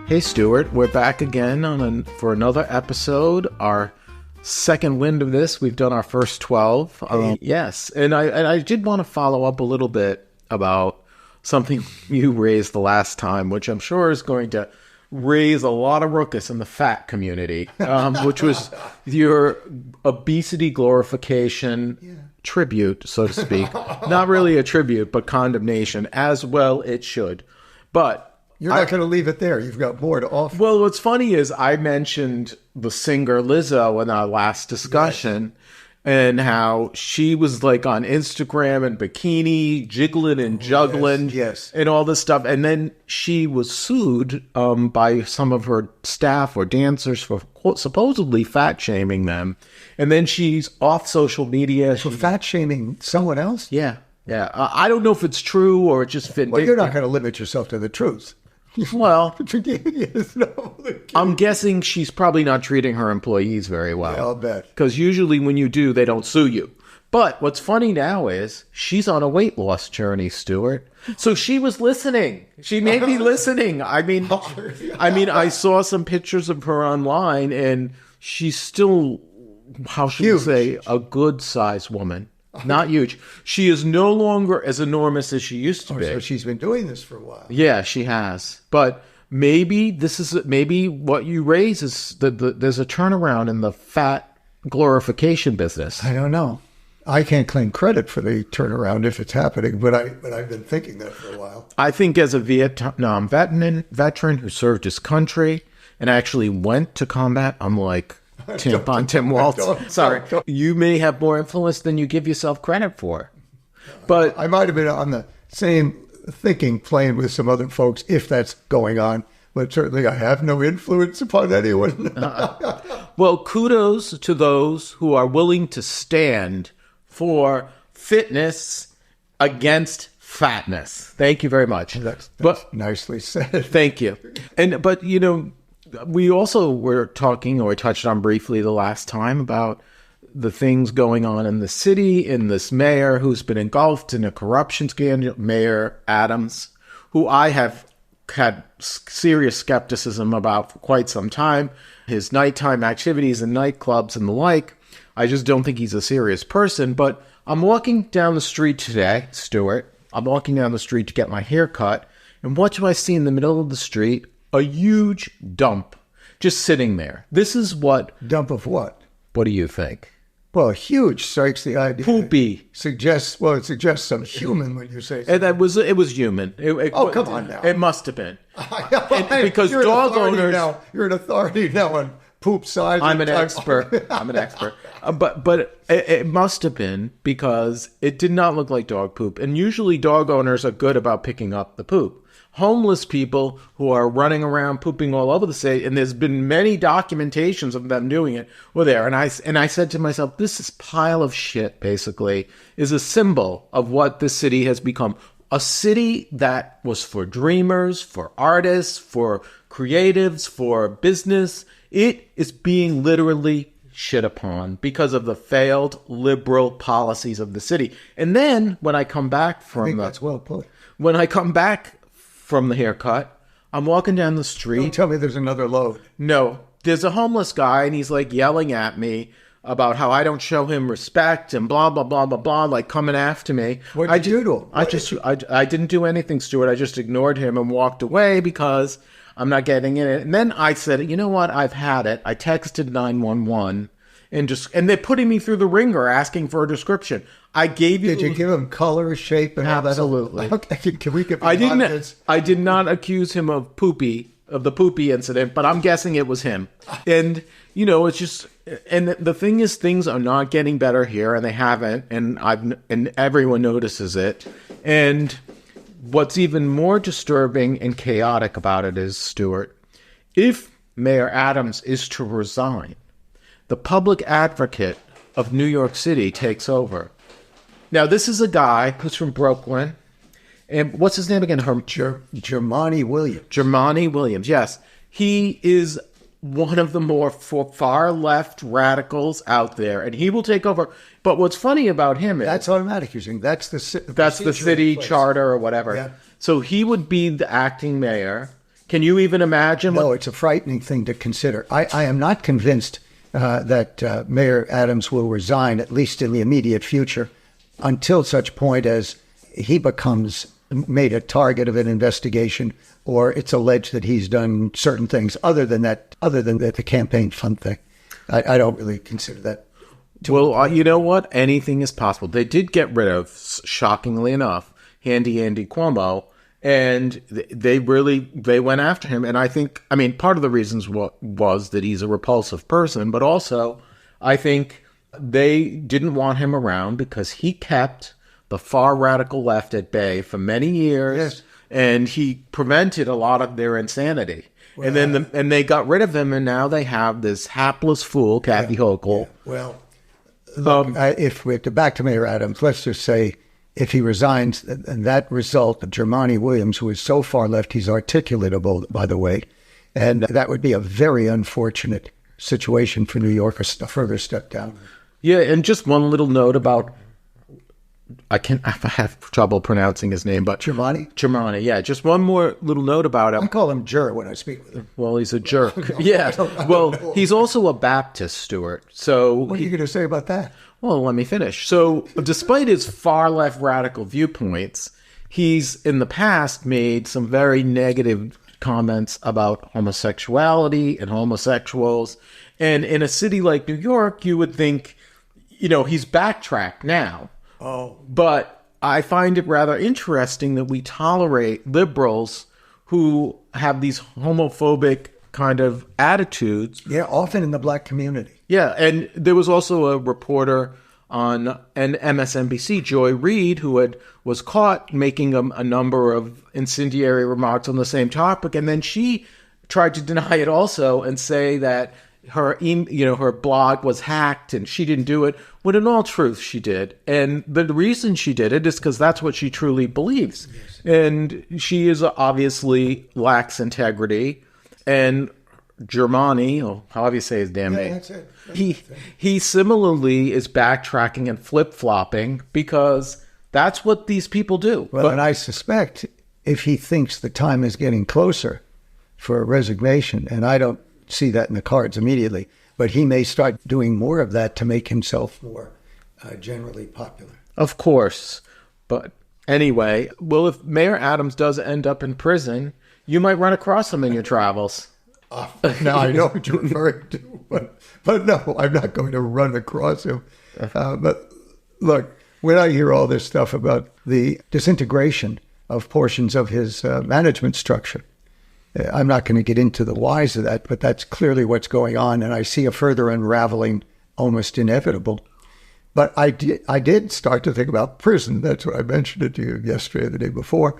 Hey, Stuart, we're back again for another episode. Our second wind of this. We've done our first 12. Yes, and I did want to follow up a little bit about something you raised the last time, which I'm sure is going to raise a lot of ruckus in the fat community, which was your obesity glorification tribute, so to speak. Not really a tribute, but condemnation, as well it should. But you're not going to leave it there. You've got more to offer. Well, what's funny is I mentioned the singer Lizzo in our last discussion, and how she was like on Instagram in bikini, jiggling and juggling, and all this stuff. And then she was sued by some of her staff or dancers for supposedly fat shaming them. And then she's off social media. For fat shaming someone else? Yeah. Yeah. I don't know if it's true or it just fit. Well, you're not going to limit yourself to the truth. Well, I'm guessing she's probably not treating her employees very well. Yeah, I'll bet. Because usually when you do, they don't sue you. But what's funny now is she's on a weight loss journey, Stuart. So she was listening. She may be listening. I mean, I saw some pictures of her online, and she's still, how should we say, a good-sized woman. Not huge. She is no longer as enormous as she used to be. So she's been doing this for a while. Yeah, she has. But maybe what you raise is there's a turnaround in the fat glorification business. I don't know. I can't claim credit for the turnaround if it's happening, but I've been thinking that for a while. I think as a Vietnam veteran who served his country and actually went to combat, I'm like, Tampon Tim Walz. Sorry. You may have more influence than you give yourself credit for. But I might have been on the same thinking plane with some other folks if that's going on. But certainly I have no influence upon anyone. Well, kudos to those who are willing to stand for fitness against fatness. Thank you very much. That's nicely said. Thank you. But we also were talking, or touched on briefly the last time, about the things going on in the city, in this mayor who's been engulfed in a corruption scandal, Mayor Adams, who I have had serious skepticism about for quite some time. His nighttime activities in nightclubs and the like. I just don't think he's a serious person. But I'm walking down the street today, Stuart. I'm walking down the street to get my hair cut. And what do I see in the middle of the street? A huge dump just sitting there. This is what... Dump of what? What do you think? Well, huge strikes the idea. Poopy. It suggests some human when you say something. It was human. Come on now. It must have been. Because dog owners... You're an authority now on poop size. I'm an expert. But it must have been, because it did not look like dog poop. And usually dog owners are good about picking up the poop. Homeless people who are running around pooping all over the state, and there's been many documentations of them doing it, were there. And I said to myself, this pile of shit basically is a symbol of what this city has become. A city that was for dreamers, for artists, for creatives, for business. It is being literally shit upon because of the failed liberal policies of the city. And then when I come back from that's well put. When I come back from the haircut, I'm walking down the street. Don't tell me there's another load. No, there's a homeless guy, and he's like yelling at me about how I don't show him respect and blah, blah, blah, blah, blah, like coming after me. What did you do to him? I didn't do anything, Stuart. I just ignored him and walked away because I'm not getting in it. And then I said, you know what? I've had it. I texted 911 and they're putting me through the ringer asking for a description. I gave you... Did you give him color, shape, and absolutely. All that? Okay, can we get... I did not accuse him of the poopy incident, but I'm guessing it was him. And, it's just... And the thing is, things are not getting better here, and they haven't, and everyone notices it. And what's even more disturbing and chaotic about it is, Stuart, if Mayor Adams is to resign, the public advocate of New York City takes over. Now, this is a guy who's from Brooklyn. And what's his name again? Jumaane Williams. Jumaane Williams, yes. He is one of the more far left radicals out there, and he will take over. But what's funny about him is... That's automatic. You're saying that's the city charter or whatever. Yeah. So he would be the acting mayor. Can you even imagine? No, it's a frightening thing to consider. I am not convinced that Mayor Adams will resign, at least in the immediate future, until such point as he becomes made a target of an investigation, or it's alleged that he's done certain things other than the campaign fund thing. I don't really consider that. Well, you know what? Anything is possible. They did get rid of, shockingly enough, Handy Andy Cuomo, and they went after him. And I think, part of the reasons was that he's a repulsive person, but also I think they didn't want him around because he kept the far radical left at bay for many years, yes. And he prevented a lot of their insanity. Well, and then and they got rid of him, and now they have this hapless fool, Kathy Hochul. Yeah. Well, look, if we have to back to Mayor Adams, let's just say if he resigns, and that result of Jumaane Williams, who is so far left, he's articulatable, by the way, and that would be a very unfortunate situation for New York, a further step down. Yeah, and just one little note about, I have trouble pronouncing his name, but Jumaane, yeah. Just one more little note about him. I call him Jer when I speak with him. Well, he's a jerk. No, yeah. Well, he's also a Baptist, Stuart. So what are you going to say about that? Well, let me finish. So despite his far left radical viewpoints, he's in the past made some very negative comments about homosexuality and homosexuals. And in a city like New York, you would think, he's backtracked now. Oh. But I find it rather interesting that we tolerate liberals who have these homophobic kind of attitudes. Yeah, often in the black community. Yeah, and there was also a reporter on MSNBC, Joy Reid, who was caught making a number of incendiary remarks on the same topic, and then she tried to deny it also and say that her blog was hacked and she didn't do it, when in all truth she did. And the reason she did it is because that's what she truly believes. Yes. And she is obviously lacks integrity. And Jumaane, however you say his damn name, that's it. He similarly is backtracking and flip-flopping because that's what these people do. Well, and I suspect if he thinks the time is getting closer for a resignation, and I don't see that in the cards immediately, but he may start doing more of that to make himself more generally popular. Of course. But anyway, well, if Mayor Adams does end up in prison, you might run across him in your travels. Now I know what you're referring to, but no, I'm not going to run across him. But look, when I hear all this stuff about the disintegration of portions of his management structure, I'm not going to get into the whys of that, but that's clearly what's going on, and I see a further unraveling almost inevitable. But I did start to think about prison. That's what I mentioned it to you yesterday or the day before,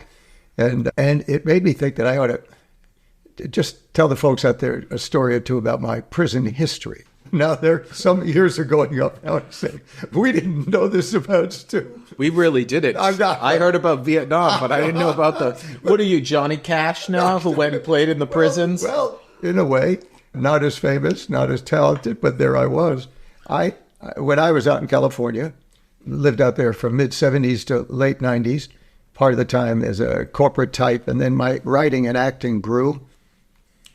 and it made me think that I ought to just tell the folks out there a story or two about my prison history. Now, some ears are going up now and saying, we didn't know this about Stu. We really didn't. I heard about Vietnam, but I didn't know about what are you, Johnny Cash now, who went and played in the prisons? Well, in a way, not as famous, not as talented, but there I was. When I was out in California, lived out there from mid-'70s to late 90s, part of the time as a corporate type, and then my writing and acting grew,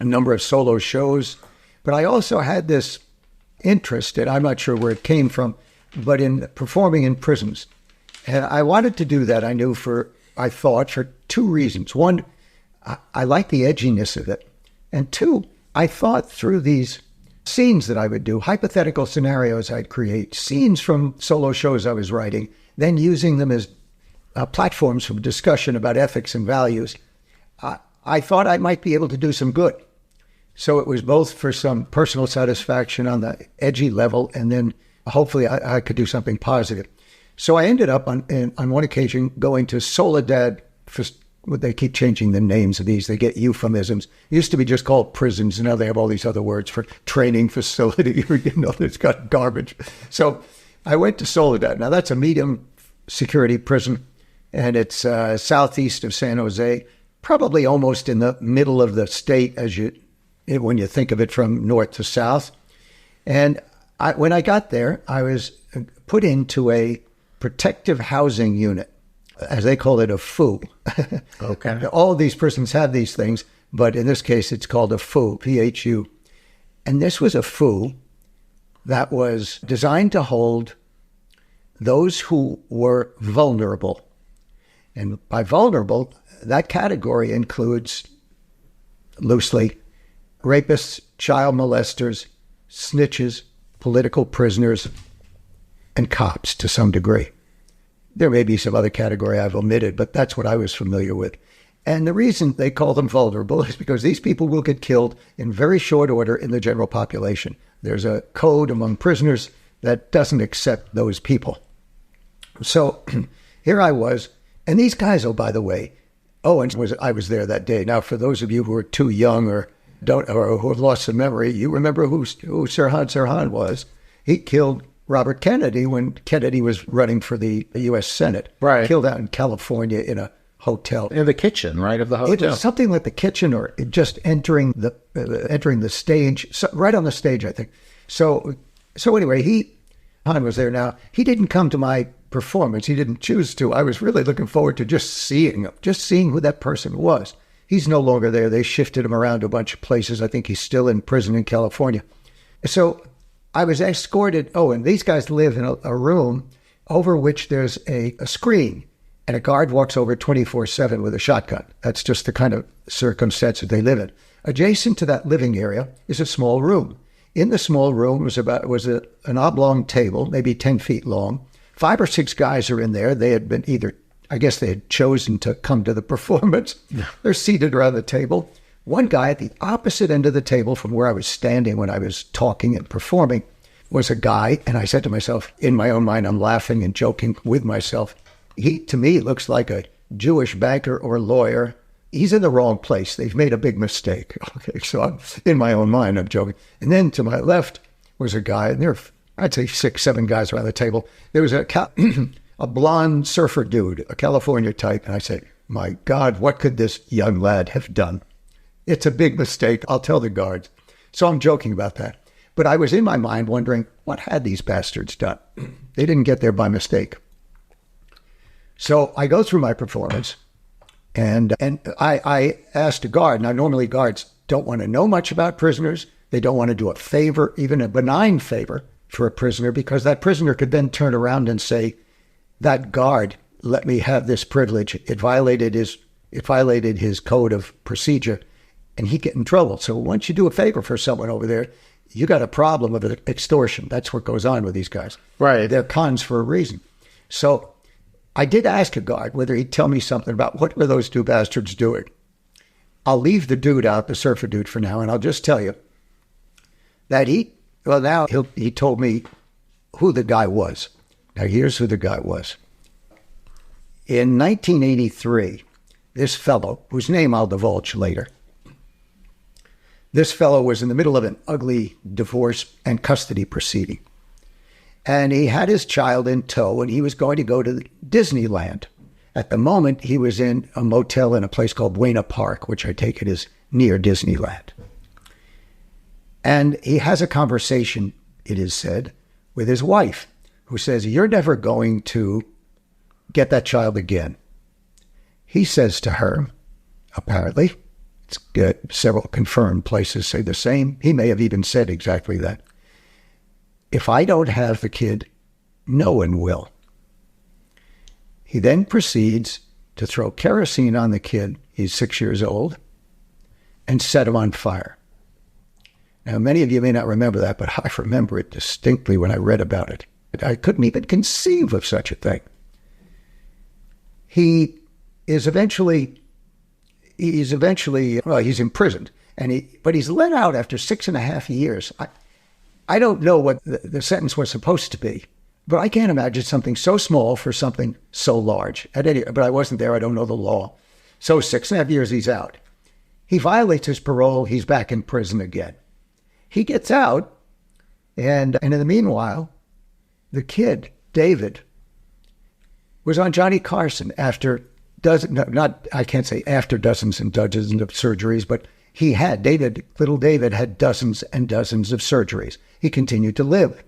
a number of solo shows. But I also had this interest, and I'm not sure where it came from, but in performing in prisons. And I wanted to do that, I thought, for two reasons. One, I like the edginess of it. And two, I thought through these scenes that I would do, hypothetical scenarios I'd create, scenes from solo shows I was writing, then using them as platforms for discussion about ethics and values. I thought I might be able to do some good. So it was both for some personal satisfaction on the edgy level, and then hopefully I could do something positive. So I ended up on one occasion going to Soledad. They keep changing the names of these. They get euphemisms. It used to be just called prisons, and now they have all these other words for training facility. It's got garbage. So I went to Soledad. Now that's a medium security prison, and it's southeast of San Jose, probably almost in the middle of the state when you think of it from north to south. And when I got there, I was put into a protective housing unit, as they call it, a FOO. Okay. All of these prisons have these things, but in this case, it's called a FOO, P-H-U. And this was a FOO that was designed to hold those who were vulnerable. And by vulnerable, that category includes, loosely, rapists, child molesters, snitches, political prisoners, and cops to some degree. There may be some other category I've omitted, but that's what I was familiar with. And the reason they call them vulnerable is because these people will get killed in very short order in the general population. There's a code among prisoners that doesn't accept those people. So here I was, and these guys, oh, by the way, I was there that day. Now, for those of you who are too young or who have lost some memory, you remember who Sirhan was. He killed Robert Kennedy when Kennedy was running for the U.S. Senate. Right. Killed out in California in a hotel. In the kitchen, right, of the hotel. It was something like the kitchen or just entering the stage, right on the stage, I think. So anyway, Han was there now. He didn't come to my performance. He didn't choose to. I was really looking forward to just seeing him, just seeing who that person was. He's no longer there. They shifted him around to a bunch of places. I think he's still in prison in California. So I was escorted. Oh, and these guys live in a room over which there's a screen, and a guard walks over 24/7 with a shotgun. That's just the kind of circumstance that they live in. Adjacent to that living area is a small room. In the small room was an oblong table, maybe 10 feet long. 5 or 6 guys are in there. They had been I guess they had chosen to come to the performance. Yeah. They're seated around the table. One guy at the opposite end of the table from where I was standing when I was talking and performing was a guy, and I said to myself, in my own mind, I'm laughing and joking with myself, he, to me, looks like a Jewish banker or lawyer. He's in the wrong place. They've made a big mistake. Okay, so in my own mind, I'm joking. And then to my left was a guy, and there were, I'd say 6, 7 guys around the table. There was a blonde surfer dude, a California type, and I said, my God, what could this young lad have done? It's a big mistake. I'll tell the guards. So I'm joking about that. But I was in my mind wondering, what had these bastards done? They didn't get there by mistake. So I go through my performance, and I asked a guard. Now, normally guards don't want to know much about prisoners. They don't want to do a favor, even a benign favor, for a prisoner, because that prisoner could then turn around and say, that guard let me have this privilege. It violated his code of procedure, and he'd get in trouble. So once you do a favor for someone over there, you got a problem of extortion. That's what goes on with these guys. Right. They're cons for a reason. So I did ask a guard whether he'd tell me something about what were those 2 bastards doing. I'll leave the dude out, the surfer dude, for now, and I'll just tell you that he told me who the guy was. Now, here's who the guy was. In 1983, this fellow, whose name I'll divulge later, this fellow was in the middle of an ugly divorce and custody proceeding. And he had his child in tow, and he was going to go to Disneyland. At the moment, he was in a motel in a place called Buena Park, which I take it is near Disneyland. And he has a conversation, it is said, with his wife, who says, you're never going to get that child again. He says to her, apparently, it's good, several confirmed places say the same. He may have even said exactly that. If I don't have the kid, no one will. He then proceeds to throw kerosene on the kid, he's 6 years old, and set him on fire. Now, many of you may not remember that, but I remember it distinctly when I read about it. I couldn't even conceive of such a thing. He's imprisoned, but he's let out after 6.5 years. I don't know what the sentence was supposed to be, but I can't imagine something so small for something so large. But I wasn't there. I don't know the law. So 6.5 years, he's out. He violates his parole. He's back in prison again. He gets out, and in the meanwhile, the kid, David, was on Johnny Carson after I can't say after dozens and dozens of surgeries, but little David had dozens and dozens of surgeries. He continued to live.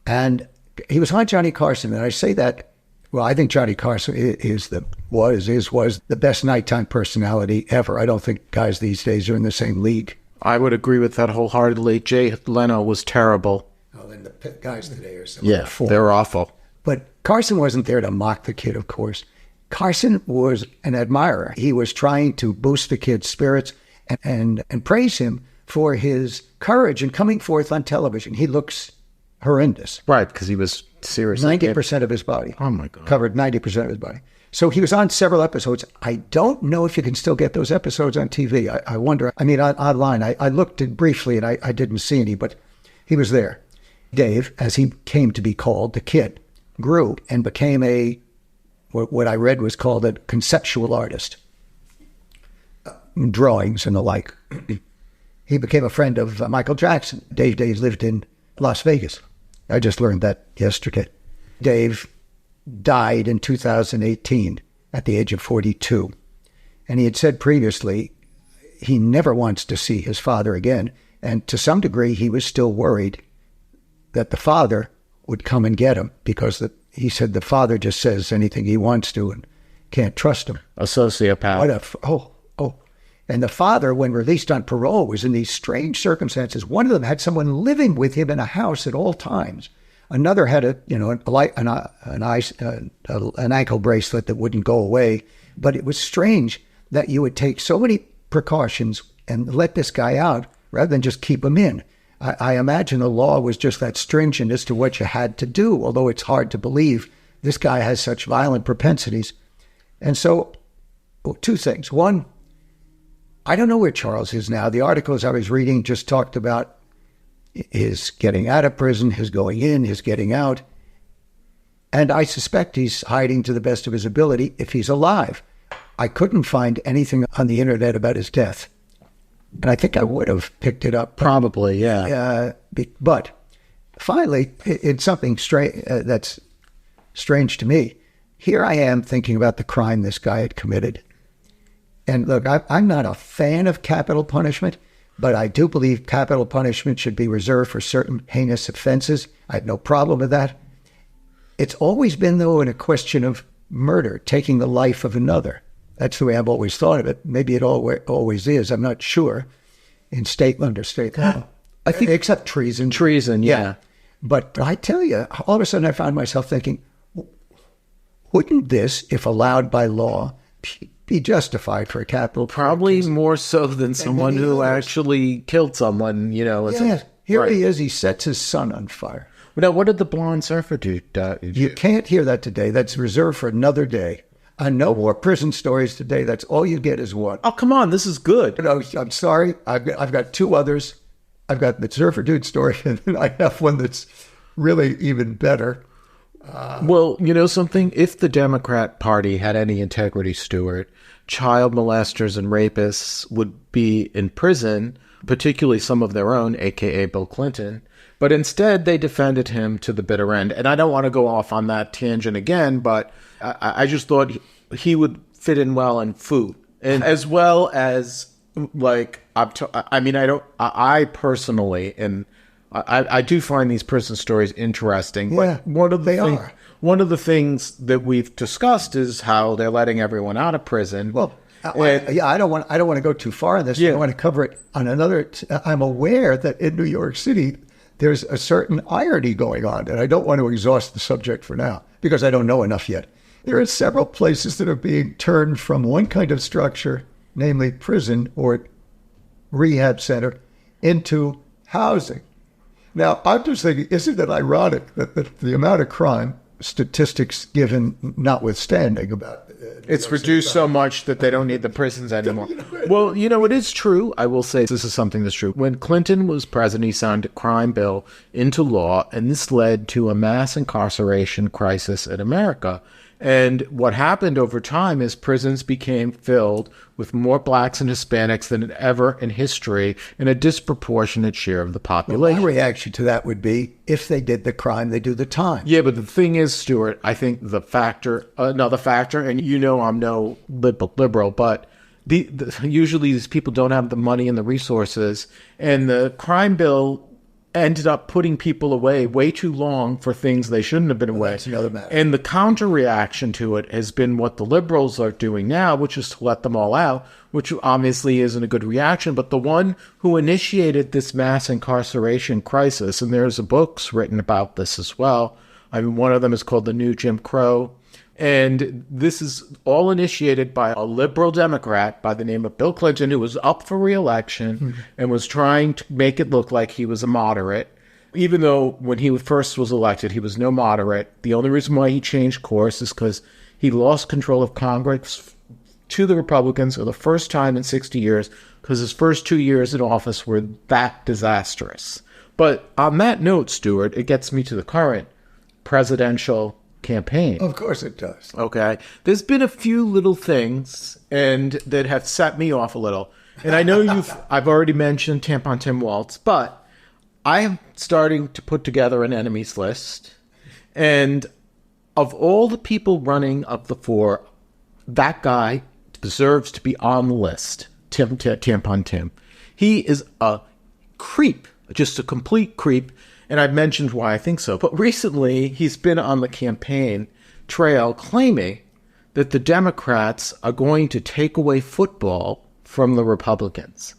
And he was on Johnny Carson, and I say that Well, I think Johnny Carson was the best nighttime personality ever. I don't think guys these days are in the same league. I would agree with that wholeheartedly. Jay Leno was terrible. Oh, then the guys today are so they're awful. But Carson wasn't there to mock the kid, of course. Carson was an admirer. He was trying to boost the kid's spirits and praise him for his courage in coming forth on television. He looks horrendous. Right, because he was seriously 90% of his body. Oh, my God. Covered 90% of his body. So he was on several episodes. I don't know if you can still get those episodes on TV. I wonder. I mean, online. I looked at briefly, and I didn't see any, but he was there. Dave, as he came to be called, the kid, grew and became what I read was called a conceptual artist. Drawings and the like. He became a friend of Michael Jackson. Dave lived in Las Vegas. I just learned that yesterday. Dave died in 2018 at the age of 42. And he had said previously he never wants to see his father again. And to some degree, he was still worried that the father would come and get him because he said the father just says anything he wants to and can't trust him. A sociopath. And the father, when released on parole, was in these strange circumstances. One of them had someone living with him in a house at all times. Another had an ankle bracelet that wouldn't go away. But it was strange that you would take so many precautions and let this guy out rather than just keep him in. I imagine the law was just that stringent as to what you had to do, although it's hard to believe this guy has such violent propensities. And so, two things. One, I don't know where Charles is now. The articles I was reading just talked about his getting out of prison, his going in, his getting out. And I suspect he's hiding to the best of his ability if he's alive. I couldn't find anything on the internet about his death. And I think I would have picked it up. Probably, yeah. But finally, it's something that's strange to me. Here I am thinking about the crime this guy had committed. And look, I'm not a fan of capital punishment, but I do believe capital punishment should be reserved for certain heinous offenses. I have no problem with that. It's always been, though, in a question of murder, taking the life of another. That's the way I've always thought of it. Maybe it always is. I'm not sure. In state law. I think except treason. Treason, yeah. But I tell you, all of a sudden I found myself thinking, wouldn't this, if allowed by law, be justified for a capital? Probably more so than someone who actually killed someone, Here he is. He sets his son on fire. Now, what did the blonde surfer do? You can't hear that today. That's reserved for another day. No more prison stories today. That's all you get is one. Oh, come on. This is good. No, I'm sorry. I've got two others. I've got the surfer dude story, and then I have one that's really even better. Well, you know something? If the Democrat Party had any integrity, Stuart, child molesters and rapists would be in prison, particularly some of their own, a.k.a. Bill Clinton. But instead, they defended him to the bitter end. And I don't want to go off on that tangent again, but I just thought he would fit in well in food. And as well as, I personally, and I do find these prison stories interesting. Yeah, one of the things that we've discussed is how they're letting everyone out of prison. Well, I don't want to go too far on this. Yeah. I want to cover it on another. I'm aware that in New York City, there's a certain irony going on, and I don't want to exhaust the subject for now because I don't know enough yet. There are several places that are being turned from one kind of structure, namely prison or rehab center, into housing. Now, I'm just thinking, isn't it ironic that the amount of crime, statistics given notwithstanding about it's reduced so much that they don't need the prisons anymore. Well, it is true. I will say this is something that's true. When Clinton was president, he signed a crime bill into law, and this led to a mass incarceration crisis in America. And what happened over time is prisons became filled with more blacks and Hispanics than ever in history, and a disproportionate share of the population. Well, my reaction to that would be, if they did the crime, they do the time. Yeah, but the thing is, Stuart, I think another factor, and I'm no liberal, but usually these people don't have the money and the resources, and the crime bill ended up putting people away way too long for things they shouldn't have been away. That's another matter. And the counter reaction to it has been what the liberals are doing now, which is to let them all out, which obviously isn't a good reaction. But the one who initiated this mass incarceration crisis, and there's books written about this as well. I mean, one of them is called The New Jim Crow. And this is all initiated by a liberal Democrat by the name of Bill Clinton, who was up for re-election and was trying to make it look like he was a moderate. Even though when he first was elected, he was no moderate. The only reason why he changed course is because he lost control of Congress to the Republicans for the first time in 60 years, because his first 2 years in office were that disastrous. But on that note, Stuart, it gets me to the current presidential campaign. Of course it does. Okay. There's been a few little things and that have set me off a little. And I know I've already mentioned Tampon Tim Walz, but I am starting to put together an enemies list. And of all the people running of the four, that guy deserves to be on the list. Tampon Tim. He is a creep, just a complete creep. And I've mentioned why I think so. But recently, he's been on the campaign trail claiming that the Democrats are going to take away football from the Republicans.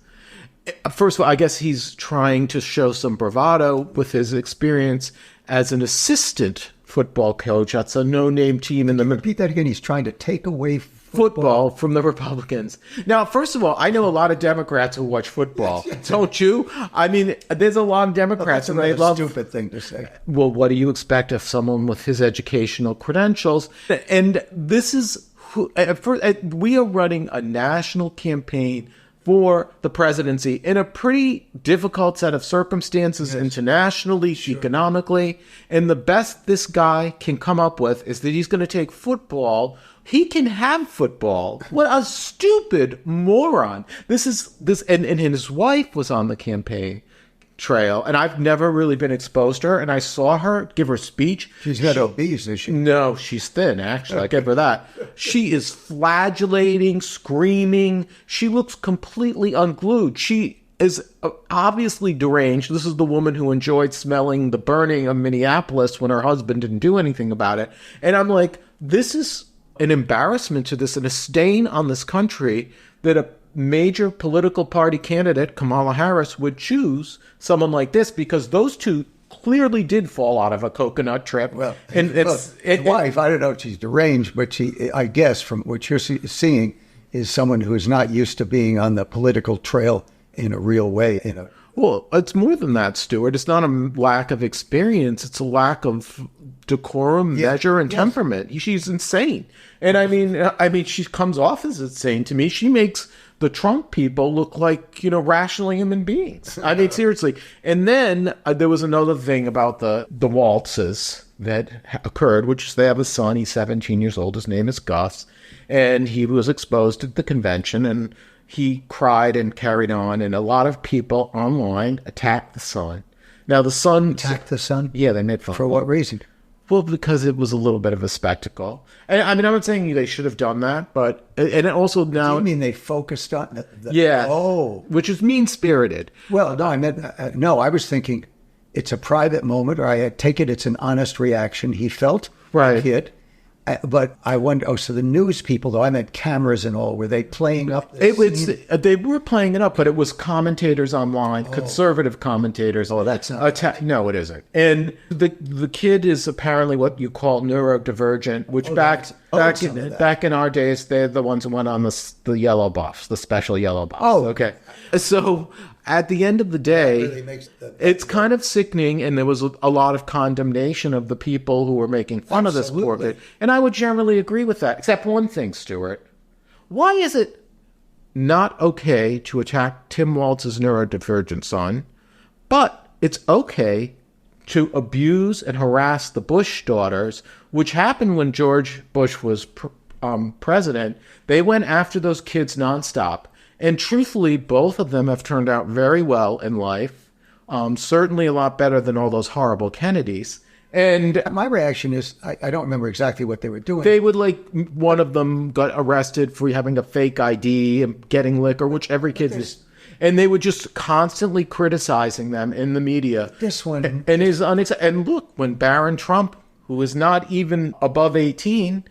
First of all, I guess he's trying to show some bravado with his experience as an assistant football coach. That's a no-name team in the... Repeat that again. He's trying to take away football from the Republicans. Now, first of all, I know a lot of Democrats who watch football. Don't you? I mean, there's a lot of Democrats, and they love... stupid thing to say. Well, what do you expect of someone with his educational credentials? And this is... we are running a national campaign for the presidency in a pretty difficult set of circumstances, yes, internationally, sure, economically. And the best this guy can come up with is that he's going to take football. He can have football. What a stupid moron. And his wife was on the campaign trail, and I've never really been exposed to her, and I saw her give her speech. She's not obese, is she? No, she's thin, actually. I give her that. She is flagellating, screaming. She looks completely unglued. She is obviously deranged. This is the woman who enjoyed smelling the burning of Minneapolis when her husband didn't do anything about it. And I'm like, this is an embarrassment to this and a stain on this country that a major political party candidate, Kamala Harris, would choose someone like this, because those two clearly did fall out of a coconut trip. Well, and wife, I don't know if she's deranged, but she, I guess, from what you're seeing, is someone who is not used to being on the political trail in a real way. Well, it's more than that, Stuart. It's not a lack of experience. It's a lack of decorum, measure, and temperament. She's insane. And I mean, she comes off as insane to me. She makes the Trump people look like, rational human beings. I mean, seriously. And then there was another thing about the Waltzes that occurred, which is they have a son. He's 17 years old. His name is Gus. And he was exposed at the convention, and he cried and carried on. And a lot of people online attacked the son. Now, the son... Attacked the son? Yeah, they made fun. For what reason? Well, because it was a little bit of a spectacle. And, I mean, I'm not saying they should have done that, but... And also now... Do you mean they focused on... Yeah. Oh. Which is mean-spirited. Well, no, I meant... no, I was thinking it's a private moment, or I take it it's an honest reaction he felt. Right. Hit. But I wonder, so the news people, though, I meant cameras and all, were they playing up this scene? They were playing it up, but it was commentators online, conservative commentators. Oh, that's not... No, it isn't. And the kid is apparently what you call neurodivergent, which back in our days, they're the ones who went on the yellow buffs, the special yellow buffs. Oh, okay. So at the end of the day, it's kind of sickening, and there was a lot of condemnation of the people who were making fun of this poor kid. And I would generally agree with that, except one thing, Stuart. Why is it not okay to attack Tim Walz's neurodivergent son, but it's okay to abuse and harass the Bush daughters, which happened when George Bush was president? They went after those kids nonstop. And truthfully, both of them have turned out very well in life. Certainly a lot better than all those horrible Kennedys. And my reaction is, I don't remember exactly what they were doing. They would one of them got arrested for having a fake ID and getting liquor, which every kid is. And they were just constantly criticizing them in the media. This one. And and look, when Barron Trump, who is not even above 18,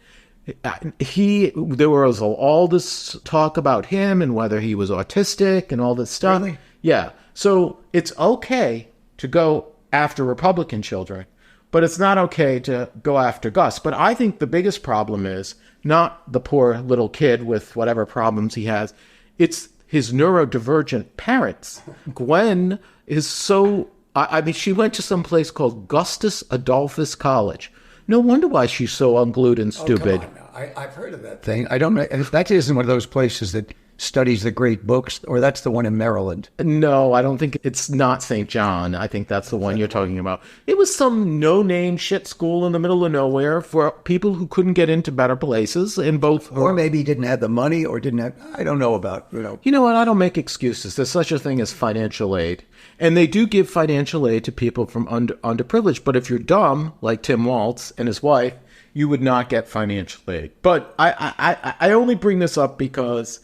there was all this talk about him and whether he was autistic and all this stuff. Really? Yeah. So it's okay to go after Republican children, but it's not okay to go after Gus. But I think the biggest problem is not the poor little kid with whatever problems he has. It's his neurodivergent parents. Gwen is so... I mean, she went to some place called Gustus Adolphus College. No wonder why she's so unglued and stupid. Oh, come on now. I've heard of that thing. I don't know if that isn't one of those places that studies the great books, or that's the one in Maryland. No, I don't think it's not St. John. I think that's the one you're talking about. It was some no-name shit school in the middle of nowhere for people who couldn't get into better places in both. Or maybe didn't have the money or didn't have, I don't know about, You know what? I don't make excuses. There's such a thing as financial aid. And they do give financial aid to people from underprivileged. But if you're dumb, like Tim Walz and his wife, you would not get financial aid. But I only bring this up because,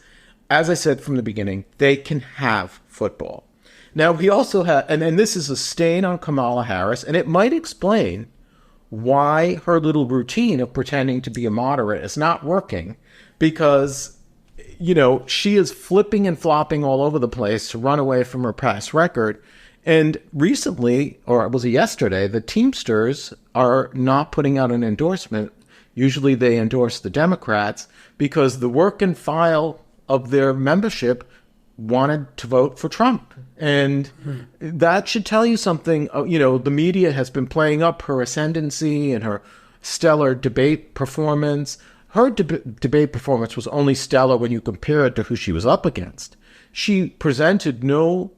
as I said from the beginning, they can have football. Now, he also had, and this is a stain on Kamala Harris, and it might explain why her little routine of pretending to be a moderate is not working, because, she is flipping and flopping all over the place to run away from her past record. And recently, or was it yesterday, the Teamsters are not putting out an endorsement. Usually they endorse the Democrats because the work and file of their membership wanted to vote for Trump. And that should tell you something. The media has been playing up her ascendancy and her stellar debate performance. Her debate performance was only stellar when you compare it to who she was up against. She presented no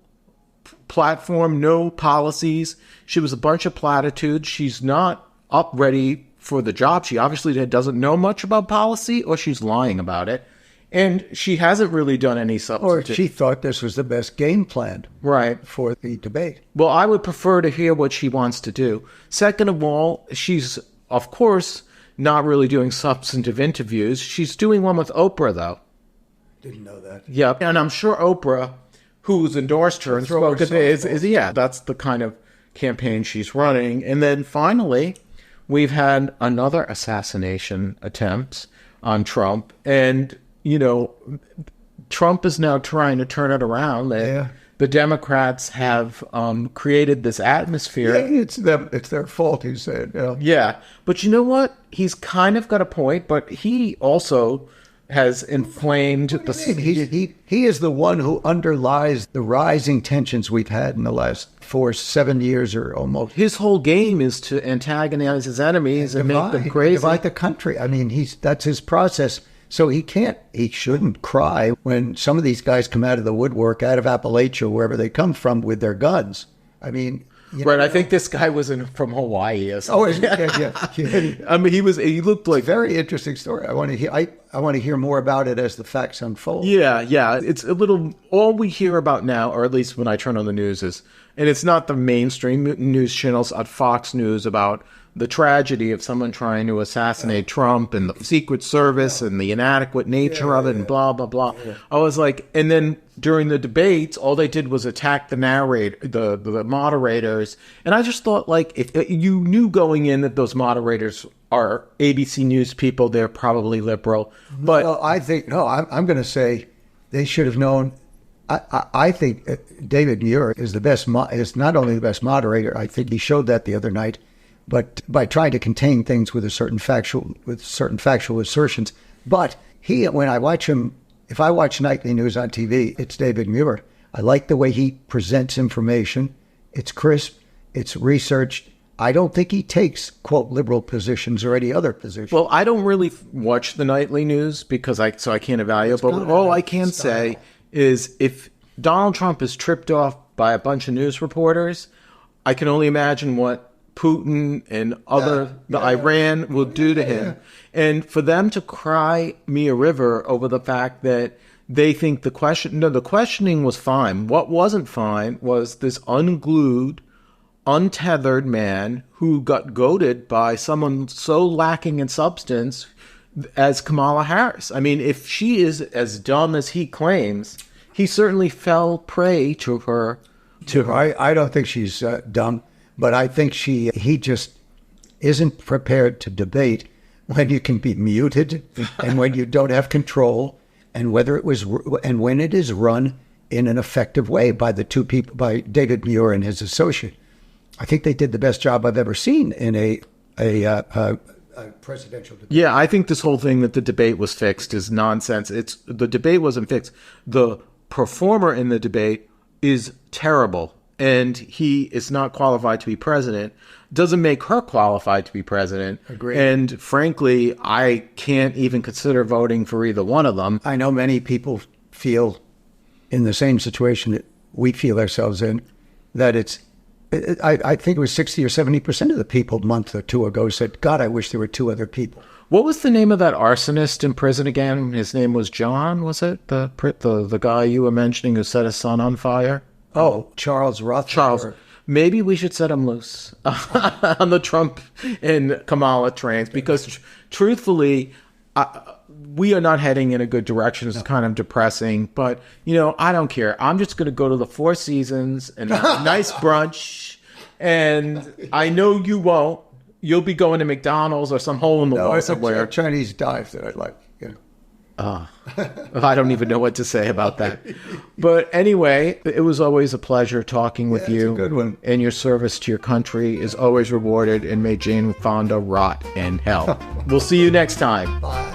platform, no policies. She was a bunch of platitudes. She's not up ready for the job. She obviously doesn't know much about policy, or she's lying about it. And she hasn't really done any substantive. Or she thought this was the best game plan, right, for the debate. Well, I would prefer to hear what she wants to do. Second of all, she's, of course, not really doing substantive interviews. She's doing one with Oprah, though. Didn't know that. Yeah, and I'm sure Oprah, who's endorsed her and spoken to, is that's the kind of campaign she's running. And then finally, we've had another assassination attempt on Trump, and Trump is now trying to turn it around. Yeah. The Democrats have created this atmosphere. Yeah, it's their fault, he said. Yeah. But you know what? He's kind of got a point, but he also has inflamed the... He is the one who underlies the rising tensions we've had in the last 7 years or almost. His whole game is to antagonize his enemies and make them crazy. Divide the country. I mean, that's his process. So he shouldn't cry when some of these guys come out of the woodwork, out of Appalachia, wherever they come from, with their guns. I mean... Right, I think this guy was from Hawaii or something. Yeah. I mean, he looked like... It's a very interesting story. I want to hear more about it as the facts unfold. Yeah. It's a little... All we hear about now, or at least when I turn on the news, is... And it's not the mainstream news channels at Fox News about the tragedy of someone trying to assassinate Trump and the Secret Service and the inadequate nature of it and blah, blah, blah. Yeah. I was like... And then during the debates, all they did was attack the narrator, the moderators. And I just thought, like, if you knew going in that those moderators are ABC News people, they're probably liberal. But well, I'm going to say they should have known. I think David Muir is the best. Is not only the best moderator. I think he showed that the other night, but by trying to contain things with certain factual assertions. But when I watch him. If I watch nightly news on TV, it's David Muir. I like the way he presents information. It's crisp. It's researched. I don't think he takes, quote, liberal positions or any other position. Well, I don't really watch the nightly news because I can't evaluate. But all I can say is if Donald Trump is tripped off by a bunch of news reporters, I can only imagine what Putin and Iran will do to him. Yeah. And for them to cry me a river over the fact that they think the questioning was fine. What wasn't fine was this unglued, untethered man who got goaded by someone so lacking in substance as Kamala Harris. I mean, if she is as dumb as he claims, he certainly fell prey to her. I don't think she's dumb, but I think he just isn't prepared to debate when you can be muted and when you don't have control, and when it is run in an effective way by the two people, by David Muir and his associate. I think they did the best job I've ever seen in a presidential debate. Yeah, I think this whole thing that the debate was fixed is nonsense. The debate wasn't fixed. The performer in the debate is terrible, and he is not qualified to be president. Doesn't make her qualified to be president. Agreed. And frankly, I can't even consider voting for either one of them. I know many people feel in the same situation that we feel ourselves in, that I think it was 60 or 70% of the people a month or two ago said, God, I wish there were two other people. What was the name of that arsonist in prison again? His name was John, was it? The guy you were mentioning who set his son on fire? Oh, Charles Roth. Charles. Maybe we should set him loose on the Trump and Kamala trains, because truthfully, we are not heading in a good direction. It's kind of depressing, but I don't care. I'm just going to go to the Four Seasons and have a nice brunch, and I know you won't. You'll be going to McDonald's or some hole in the wall somewhere. It's a Chinese dive that I like. I don't even know what to say about that. But anyway, it was always a pleasure talking with you. It's a good one. And your service to your country is always rewarded, and may Jane Fonda rot in hell. We'll see you next time. Bye.